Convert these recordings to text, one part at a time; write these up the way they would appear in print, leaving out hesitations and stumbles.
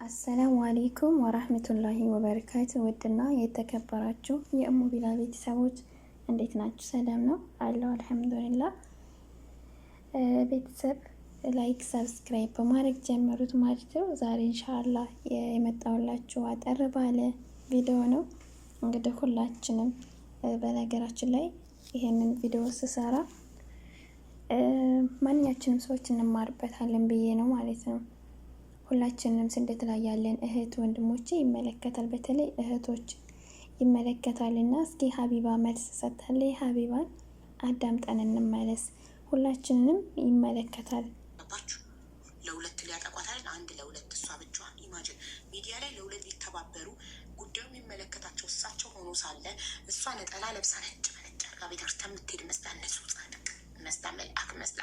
አሰላሙ አሌይኩም ወራህመቱላሂ ወበረካቱ። ውድና የተከበራችሁ የእሙ ቢላ ቤተሰቦች እንዴት ናችሁ? ሰላም ነው አለው። አልሐምዱሊላህ። ቤተሰብ ላይክ፣ ሰብስክራይብ በማድረግ ጀመሩት ማለት ነው። ዛሬ ኢንሻአላህ የመጣሁላችሁ አጠር ባለ ቪዲዮ ነው። እንግዲህ ሁላችንም በነገራችን ላይ ይሄንን ቪዲዮ ስሰራ ማንኛችንም ሰዎች እንማርበታለን ብዬ ነው ማለት ነው። ሁላችንም ስደት ላይ ያለን እህት ወንድሞቼ ይመለከታል፣ በተለይ እህቶች ይመለከታል። እና እስኪ ሀቢባ መልስ ሰጥታለች። ሀቢባን አዳምጠን እንመለስ። ሁላችንንም ይመለከታል። ለሁለት ሊያጠቋታል፣ አንድ ለሁለት እሷ ብቻዋን። ኢማጅን ሚዲያ ላይ ለሁለት ሊተባበሩ ጉዳዩ የሚመለከታቸው እሳቸው ሆኖ ሳለ እሷ ነጠላ ለብሳ ነጭ በነጭ አድርጋ ቤተክርስቲያን የምትሄድ መስላ እነሱ ጻድቅ መስላ መልአክ መስላ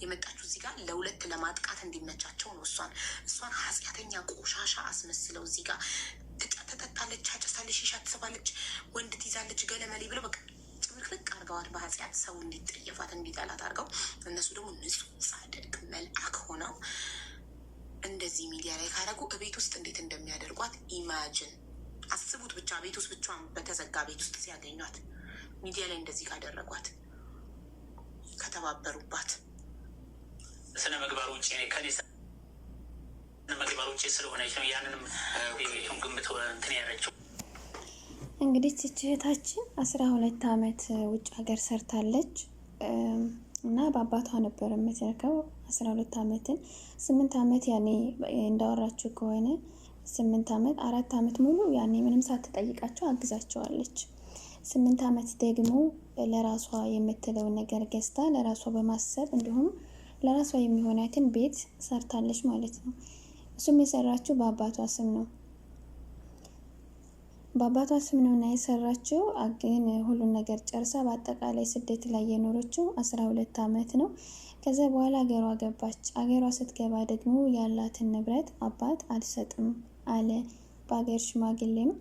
የመጣችሁ እዚህ ጋር ለሁለት ለማጥቃት እንዲመቻቸው ነው። እሷን ኃጢአተኛ ቆሻሻ አስመስለው እዚህ ጋር ተጠጣለች፣ አጨሳለች፣ ሺሻ ትስባለች፣ ወንድ ትይዛለች፣ ገለመሌ ብለው በቃ ጭምርቅርቅ አድርገዋት በኃጢአት ሰው እንዲጠየፋት እንዲጠላት አድርገው እነሱ ደግሞ ንጹህ ጻድቅ መልአክ ሆነው እንደዚህ ሚዲያ ላይ ካደረጉ እቤት ውስጥ እንዴት እንደሚያደርጓት ኢማጅን አስቡት። ብቻ ቤት ውስጥ ብቻዋን በተዘጋ ቤት ውስጥ ሲያገኟት ሚዲያ ላይ እንደዚህ ካደረጓት ከተባበሩባት ስነ ምግባር ውጭ ከኔ ስነ ምግባር ውጭ ስለሆነች ነው ያንንም ግምት እንትን ያለችው። እንግዲህ እህታችን 12 ዓመት ውጭ ሀገር ሰርታለች እና በአባቷ ነበር የምትረከው 12 ዓመትን 8 ዓመት ያኔ እንዳወራችሁ ከሆነ 8 ዓመት 4 ዓመት ሙሉ ያኔ ምንም ሳትጠይቃቸው አግዛቸዋለች። 8 ዓመት ደግሞ ለራሷ የምትለውን ነገር ገዝታ ለራሷ በማሰብ እንዲሁም ለራሷ የሚሆናትን ቤት ሰርታለች ማለት ነው። እሱም የሰራችው በአባቷ ስም ነው። በአባቷ ስም ነው እና የሰራችው ግን ሁሉን ነገር ጨርሳ በአጠቃላይ ስደት ላይ የኖረችው 12 ዓመት ነው። ከዛ በኋላ አገሯ ገባች። አገሯ ስትገባ ደግሞ ያላትን ንብረት አባት አልሰጥም አለ። በአገር ሽማግሌም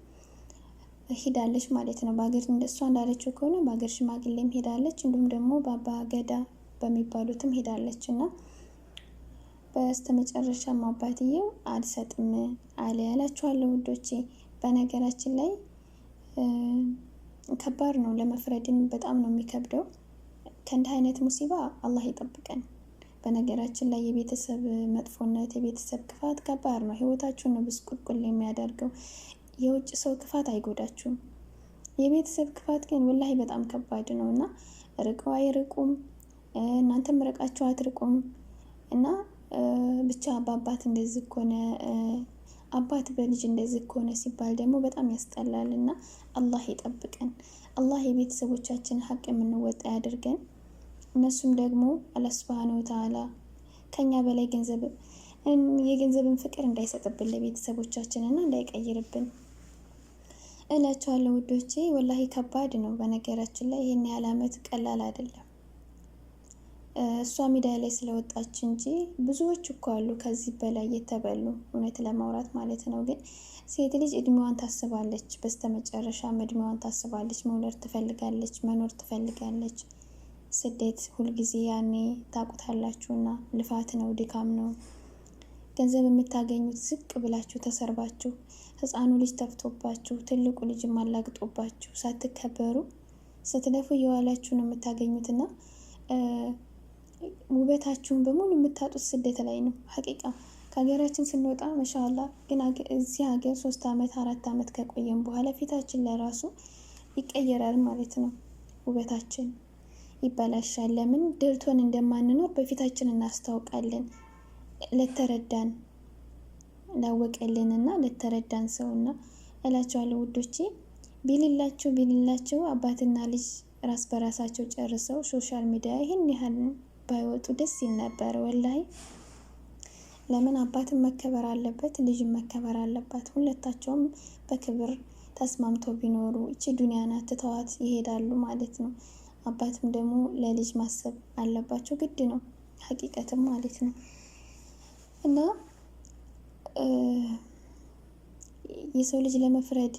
ሄዳለች ማለት ነው። በአገር እሷ እንዳለችው ከሆነ በአገር ሽማግሌም ሄዳለች፣ እንዲሁም ደግሞ በአባ ገዳ በሚባሉትም ሄዳለች እና በስተመጨረሻም አባትየው አልሰጥም አለ ያላችኋለሁ ውዶቼ። በነገራችን ላይ ከባድ ነው፣ ለመፍረድም በጣም ነው የሚከብደው። ከእንዲህ አይነት ሙሲባ አላህ ይጠብቀን። በነገራችን ላይ የቤተሰብ መጥፎነት፣ የቤተሰብ ክፋት ከባድ ነው። ህይወታችሁን ነው ብስቁልቁል የሚያደርገው። የውጭ ሰው ክፋት አይጎዳችሁም። የቤተሰብ ክፋት ግን ወላሂ በጣም ከባድ ነው እና ርቀው አይርቁም፣ እናንተም ርቃችሁ አትርቁም እና ብቻ በአባት እንደዚህ ከሆነ አባት በልጅ እንደዚህ ከሆነ ሲባል ደግሞ በጣም ያስጠላል እና አላህ ይጠብቀን። አላህ የቤተሰቦቻችን ሀቅ የምንወጣ ያድርገን። እነሱም ደግሞ አላህ ሱብሃነሁ ወተዓላ ከኛ በላይ የገንዘብን ፍቅር እንዳይሰጥብን ለቤተሰቦቻችን እና እንዳይቀይርብን እላቸዋለሁ ውዶቼ። ወላሂ ከባድ ነው። በነገራችን ላይ ይሄን ያህል ዓመት ቀላል አይደለም። እሷ ሚዲያ ላይ ስለወጣች እንጂ ብዙዎች እኮ አሉ ከዚህ በላይ የተበሉ፣ እውነት ለማውራት ማለት ነው። ግን ሴት ልጅ እድሜዋን ታስባለች፣ በስተመጨረሻም እድሜዋን ታስባለች። መውለድ ትፈልጋለች፣ መኖር ትፈልጋለች። ስደት ሁልጊዜ ያኔ ታውቁታላችሁና ልፋት ነው፣ ድካም ነው። ገንዘብ የምታገኙት ዝቅ ብላችሁ ተሰርባችሁ፣ ህፃኑ ልጅ ተፍቶባችሁ፣ ትልቁ ልጅ ማላግጦባችሁ፣ ሳትከበሩ ስትለፉ እየዋላችሁ ነው የምታገኙትና ውበታችሁን በሙሉ የምታጡት ስደት ላይ ነው። ሀቂቃ ከሀገራችን ስንወጣ ማሻአላህ፣ ግን እዚህ ሀገር 3 ዓመት 4 ዓመት ከቆየን በኋላ ፊታችን ለራሱ ይቀየራል ማለት ነው። ውበታችን ይበላሻል። ለምን ደልቶን እንደማንኖር በፊታችን እናስታውቃለን። ለተረዳን ላወቀልንና ለተረዳን ሰውና እላቸዋለሁ ውዶቼ። ቢልላቸው አባትና ልጅ ራስ በራሳቸው ጨርሰው ሶሻል ሚዲያ ይህን ያህል ባይወጡ ደስ ይል ነበር ወላሂ። ለምን አባትን መከበር አለበት፣ ልጅን መከበር አለባት። ሁለታቸውም በክብር ተስማምተው ቢኖሩ እቺ ዱንያ ናት፣ ትተዋት ይሄዳሉ ማለት ነው። አባትም ደግሞ ለልጅ ማሰብ አለባቸው፣ ግድ ነው ሀቂቀትም ማለት ነው። እና የሰው ልጅ ለመፍረድ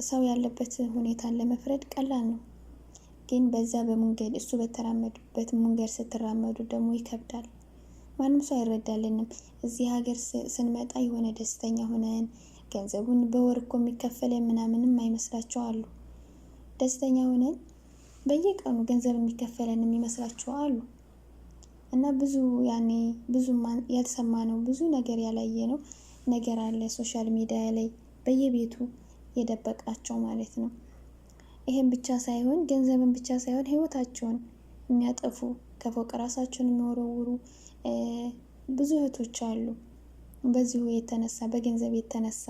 ሰው ያለበት ሁኔታን ለመፍረድ ቀላል ነው። ግን በዛ በመንገድ እሱ በተራመዱበት መንገድ ስትራመዱ ደግሞ ይከብዳል። ማንም ሰው አይረዳልንም። እዚህ ሀገር ስንመጣ የሆነ ደስተኛ ሆነን ገንዘቡን በወር እኮ የሚከፈለን ምናምንም አይመስላቸው አሉ። ደስተኛ ሆነን በየቀኑ ገንዘብ የሚከፈለን የሚመስላቸው አሉ። እና ብዙ ያኔ ብዙ ያልሰማ ነው ብዙ ነገር ያላየ ነው ነገር አለ ሶሻል ሚዲያ ላይ በየቤቱ የደበቃቸው ማለት ነው። ይሄን ብቻ ሳይሆን ገንዘብን ብቻ ሳይሆን ህይወታቸውን የሚያጠፉ ከፎቅ ራሳቸውን የሚወረውሩ ብዙ እህቶች አሉ። በዚሁ የተነሳ በገንዘብ የተነሳ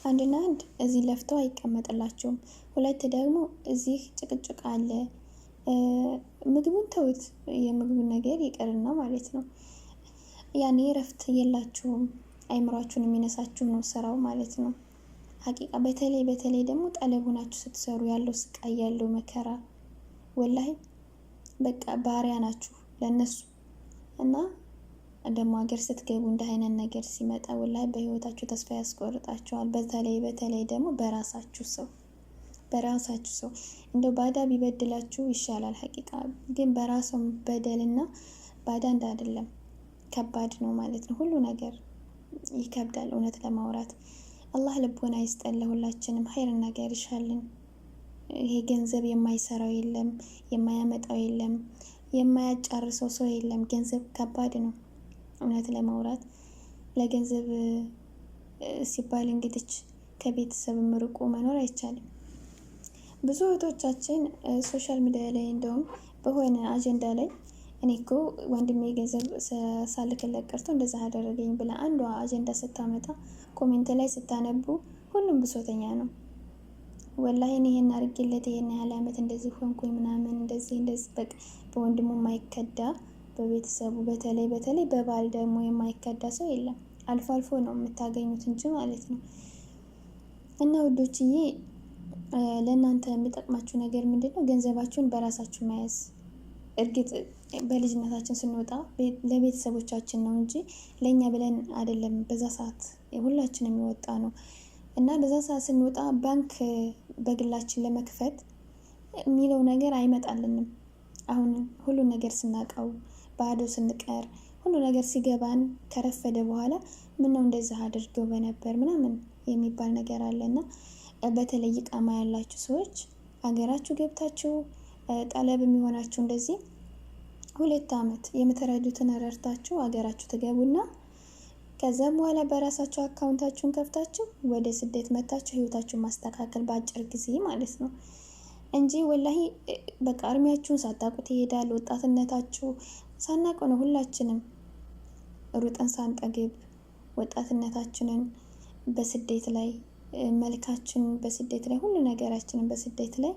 አንድና አንድ እዚህ ለፍተው አይቀመጥላቸውም። ሁለት ደግሞ እዚህ ጭቅጭቅ አለ። ምግቡን ተውት፣ የምግቡን ነገር ይቅርና ማለት ነው። ያኔ እረፍት የላችሁም፣ አይምሯችሁን የሚነሳችሁ ነው ስራው ማለት ነው። ሀቂቃ በተለይ ደግሞ ጠለብ ሆናችሁ ስትሰሩ ያለው ስቃይ ያለው መከራ ወላሂ በቃ ባሪያ ናችሁ ለነሱ። እና ደግሞ ሀገር ስትገቡ እንደ አይነት ነገር ሲመጣ ወላሂ በህይወታችሁ ተስፋ ያስቆርጣችኋል። በተለይ ደግሞ በራሳችሁ ሰው እንደው ባዳ ቢበድላችሁ ይሻላል። ሀቂቃ ግን በራሱም በደልና ባዳ እንደ አይደለም ከባድ ነው ማለት ነው። ሁሉ ነገር ይከብዳል እውነት ለማውራት። አላህ ልቦና ይስጠን ለሁላችንም፣ ኸይር ነገር ይሻልን። ይሄ ገንዘብ የማይሰራው የለም፣ የማያመጣው የለም፣ የማያጫርሰው ሰው የለም። ገንዘብ ከባድ ነው እውነት ለማውራት። ለገንዘብ ሲባል እንግዲህ ከቤተሰብ ርቆ መኖር አይቻልም። ብዙ እህቶቻችን ሶሻል ሚዲያ ላይ እንደውም በሆነ አጀንዳ ላይ እኔ እኮ ወንድሜ ገንዘብ ሳልክለት ቀርቶ እንደዛ አደረገኝ ብላ አንዷ አጀንዳ ስታመጣ ኮሜንት ላይ ስታነቡ ሁሉም ብሶተኛ ነው። ወላሂ እኔ ይሄን አድርጌለት ይሄን ያህል ዓመት እንደዚህ ሆንኩኝ ምናምን እንደዚህ በቃ በወንድሙ የማይከዳ በቤተሰቡ በተለይ በባል ደግሞ የማይከዳ ሰው የለም። አልፎ አልፎ ነው የምታገኙት እንጂ ማለት ነው። እና ውዶችዬ ለእናንተ የሚጠቅማችሁ ነገር ምንድን ነው? ገንዘባችሁን በራሳችሁ መያዝ። እርግጥ በልጅነታችን ስንወጣ ለቤተሰቦቻችን ነው እንጂ ለእኛ ብለን አይደለም። በዛ ሰዓት ሁላችንም የወጣ ነው እና በዛ ሰዓት ስንወጣ ባንክ በግላችን ለመክፈት የሚለው ነገር አይመጣልንም። አሁን ሁሉ ነገር ስናውቀው ባዶ ስንቀር ሁሉ ነገር ሲገባን ከረፈደ በኋላ ምነው እንደዛ አድርገው በነበር ምናምን የሚባል ነገር አለና በተለይ ቃማ ያላችሁ ሰዎች ሀገራችሁ ገብታችሁ ጠለብ የሚሆናችሁ እንደዚህ 2 ዓመት የምትረዱትን ረድታችሁ ሀገራችሁ ትገቡና ከዛ በኋላ በራሳችሁ አካውንታችሁን ከፍታችሁ ወደ ስደት መታችሁ ህይወታችሁን ማስተካከል በአጭር ጊዜ ማለት ነው እንጂ ወላሂ በቃ እድሜያችሁን ሳታውቁት ይሄዳል። ወጣትነታችሁ ሳናውቀው ነው ሁላችንም ሩጠን ሳንጠግብ ወጣትነታችንን በስደት ላይ መልካችን በስደት ላይ ሁሉ ነገራችንን በስደት ላይ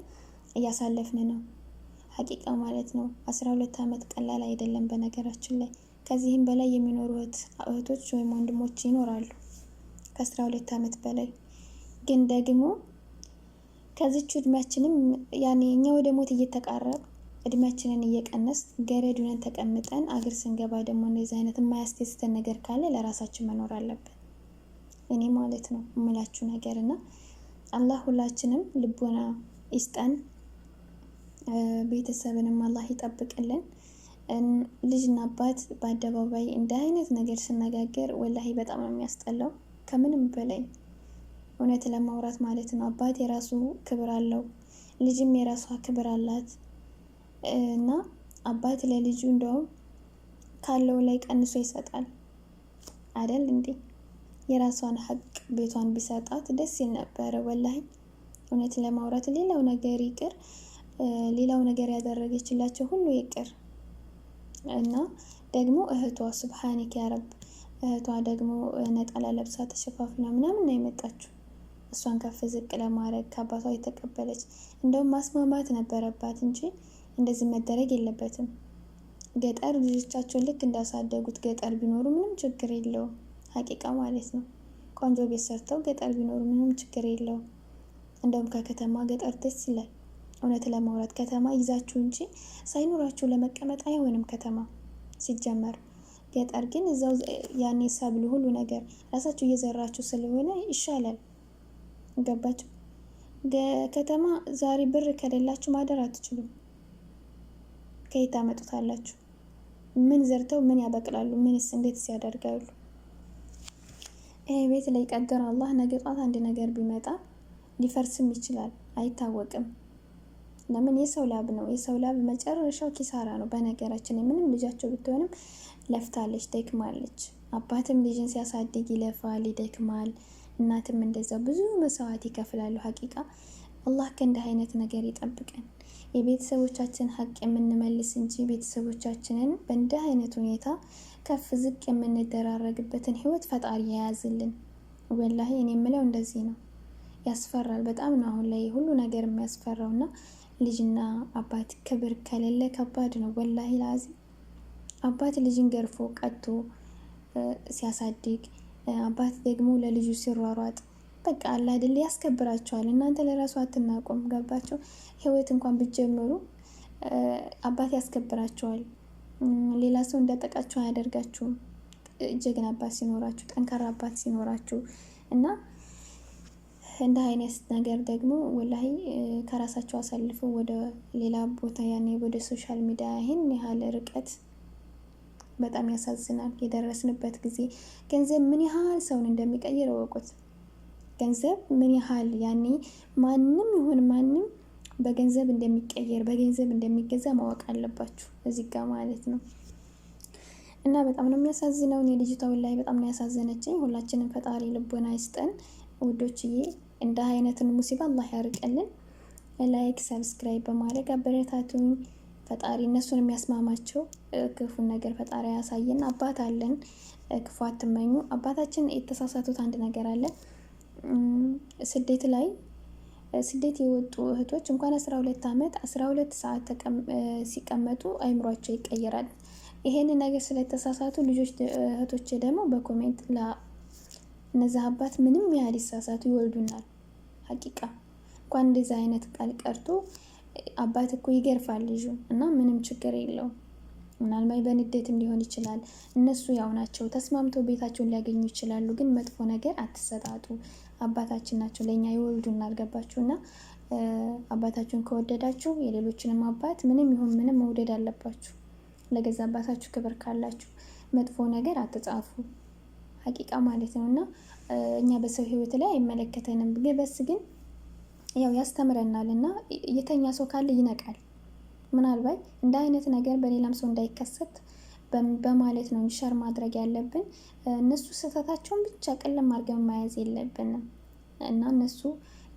እያሳለፍን ነው ሀቂቃ ማለት ነው። 12 ዓመት ቀላል አይደለም በነገራችን ላይ። ከዚህም በላይ የሚኖሩ እህቶች ወይም ወንድሞች ይኖራሉ ከ12 ዓመት በላይ። ግን ደግሞ ከዚች እድሜያችንም ያኔ እኛ ወደ ሞት እየተቃረብ እድሜያችንን እየቀነስ ገረድ ሆነን ተቀምጠን አገር ስንገባ ደግሞ እንደዚህ አይነት የማያስደስተን ነገር ካለ ለራሳችን መኖር አለብን። እኔ ማለት ነው እምላችሁ ነገር እና አላህ ሁላችንም ልቦና ይስጠን፣ ቤተሰብንም አላህ ይጠብቅልን። ልጅና አባት በአደባባይ እንደ አይነት ነገር ስነጋገር ወላሂ በጣም ነው የሚያስጠላው ከምንም በላይ እውነት ለማውራት ማለት ነው። አባት የራሱ ክብር አለው፣ ልጅም የራሷ ክብር አላት እና አባት ለልጁ እንደውም ካለው ላይ ቀንሶ ይሰጣል አይደል እንዴ? የራሷን ሀቅ ቤቷን ቢሰጣት ደስ ይል ነበረ ወላሂ እውነት ለማውራት። ሌላው ነገር ይቅር፣ ሌላው ነገር ያደረገችላቸው ሁሉ ይቅር እና ደግሞ እህቷ ሱብሃኒክ ያረብ እህቷ ደግሞ ነጠላ ለብሳ ተሸፋፍና ምናምን ነው የመጣችው። እሷን ከፍ ዝቅ ለማድረግ ከአባቷ የተቀበለች እንደውም ማስማማት ነበረባት እንጂ እንደዚህ መደረግ የለበትም። ገጠር ልጆቻቸውን ልክ እንዳሳደጉት ገጠር ቢኖሩ ምንም ችግር የለውም ሀቂቃ ማለት ነው። ቆንጆ ቤት ሰርተው ገጠር ቢኖሩ ምንም ችግር የለውም። እንደውም ከከተማ ገጠር ደስ ይላል እውነት ለማውራት። ከተማ ይዛችሁ እንጂ ሳይኖራችሁ ለመቀመጥ አይሆንም ከተማ ሲጀመር። ገጠር ግን እዛው ያኔ ሰብል ሁሉ ነገር ራሳችሁ እየዘራችሁ ስለሆነ ይሻላል። ገባችሁ? ከተማ ዛሬ ብር ከሌላችሁ ማደር አትችሉም። ከየት ታመጡታላችሁ? ምን ዘርተው ምን ያበቅላሉ? ምንስ እንዴትስ ያደርጋሉ? ይሄ ቤት ላይ ቀደር አላህ ነገ ጧት አንድ ነገር ቢመጣ ሊፈርስም ይችላል፣ አይታወቅም። ለምን? የሰው ላብ ነው። የሰው ላብ መጨረሻው ኪሳራ ነው። በነገራችን ላይ ምንም ልጃቸው ብትሆንም ለፍታለች፣ ደክማለች። አባትም ልጅን ሲያሳድግ ይለፋል፣ ይደክማል። እናትም እንደዛ ብዙ መስዋዕት ይከፍላሉ። ሀቂቃ አላህ ከእንዲህ አይነት ነገር ይጠብቀን። የቤተሰቦቻችን ሀቅ የምንመልስ እንጂ ቤተሰቦቻችንን በእንዲህ አይነት ሁኔታ ከፍ ዝቅ የምንደራረግበትን ህይወት ፈጣሪ የያዝልን። ወላሂ እኔ የምለው እንደዚህ ነው። ያስፈራል በጣም ነው አሁን ላይ ሁሉ ነገር የሚያስፈራው። እና ልጅና አባት ክብር ከሌለ ከባድ ነው ወላሂ ላዚ። አባት ልጅን ገርፎ ቀጥቶ ሲያሳድግ፣ አባት ደግሞ ለልጁ ሲሯሯጥ በቃ አለ አይደል ያስከብራቸዋል። እናንተ ለራሱ አትናቁም። ገባቸው? ህይወት እንኳን ብትጀምሩ አባት ያስከብራቸዋል። ሌላ ሰው እንዳጠቃችሁ አያደርጋችሁም። ጀግና አባት ሲኖራችሁ፣ ጠንካራ አባት ሲኖራችሁ እና እንደ አይነት ነገር ደግሞ ወላሂ ከራሳቸው አሳልፈው ወደ ሌላ ቦታ ያኔ ወደ ሶሻል ሚዲያ ይህን ያህል ርቀት በጣም ያሳዝናል። የደረስንበት ጊዜ ገንዘብ ምን ያህል ሰውን እንደሚቀይር እወቁት። ገንዘብ ምን ያህል ያኔ ማንም ይሁን ማንም በገንዘብ እንደሚቀየር በገንዘብ እንደሚገዛ ማወቅ አለባችሁ እዚህ ጋር ማለት ነው። እና በጣም ነው የሚያሳዝነው። እኔ ልጅቷ ላይ በጣም ነው ያሳዘነችኝ። ሁላችንም ፈጣሪ ልቦና ይስጠን ውዶችዬ። እንደ አይነትን ሙሲባ አላህ ያርቀልን። ላይክ ሰብስክራይብ በማድረግ አበረታቱኝ። ፈጣሪ እነሱን የሚያስማማቸው ክፉን ነገር ፈጣሪ ያሳየን። አባት አለን፣ ክፉ አትመኙ። አባታችን የተሳሳቱት አንድ ነገር አለ። ስደት የወጡ እህቶች እንኳን 12 ዓመት 12 ሰዓት ሲቀመጡ አይምሯቸው ይቀየራል። ይሄን ነገር ስለተሳሳቱ ልጆች እህቶች ደግሞ በኮሜንት እነዚህ አባት ምንም ያህል ይሳሳቱ ይወልዱናል። ሀቂቃ እንኳን እንደዚህ አይነት ቃል ቀርቶ አባት እኮ ይገርፋል ልጁን እና ምንም ችግር የለውም። ምናልባት በንዴትም ሊሆን ይችላል። እነሱ ያው ናቸው፣ ተስማምተው ቤታቸውን ሊያገኙ ይችላሉ። ግን መጥፎ ነገር አትሰጣጡ። አባታችን ናቸው፣ ለእኛ ይወልዱናል። ገባችሁ? እና አባታችሁን ከወደዳችሁ የሌሎችንም አባት ምንም ይሁን ምንም መውደድ አለባችሁ። ለገዛ አባታችሁ ክብር ካላችሁ መጥፎ ነገር አትጻፉ። ሀቂቃ ማለት ነው። እና እኛ በሰው ህይወት ላይ አይመለከተንም። በስ ግን ያው ያስተምረናል። እና የተኛ ሰው ካለ ይነቃል። ምናልባት እንደ አይነት ነገር በሌላም ሰው እንዳይከሰት በማለት ነው ሸር ማድረግ ያለብን። እነሱ ስህተታቸውን ብቻ ቀለም አድርገን መያዝ የለብንም። እና እነሱ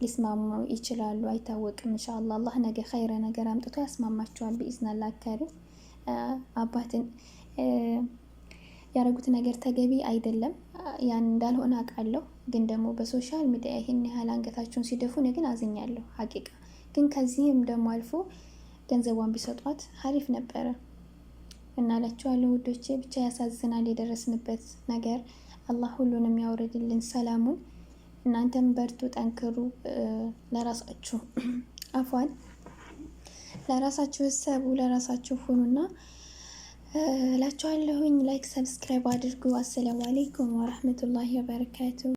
ሊስማሙ ይችላሉ፣ አይታወቅም። ኢንሻአላህ አላህ ነገ ኸይረ ነገር አምጥቶ ያስማማቸዋል ቢኢዝኒላህ ከሪም። አባትን ያደረጉት ነገር ተገቢ አይደለም። ያን እንዳልሆነ አውቃለሁ። ግን ደግሞ በሶሻል ሚዲያ ይህን ያህል አንገታቸውን ሲደፉ እኔ ግን አዝኛለሁ ሀቂቃ። ግን ከዚህም ደግሞ አልፎ ገንዘቧን ቢሰጧት ሀሪፍ ነበረ እናላችኋለሁ ውዶቼ። ብቻ ያሳዝናል የደረስንበት ነገር። አላህ ሁሉንም ያውርድልን ሰላሙን። እናንተም በርቱ፣ ጠንክሩ። ለራሳችሁ አፏን ለራሳችሁ እሰቡ፣ ለራሳችሁ ሁኑና እላችኋለሁኝ። ላይክ ሰብስክራይብ አድርጉ። አሰላሙ አለይኩም ወረህመቱላሂ ወበረካቱ።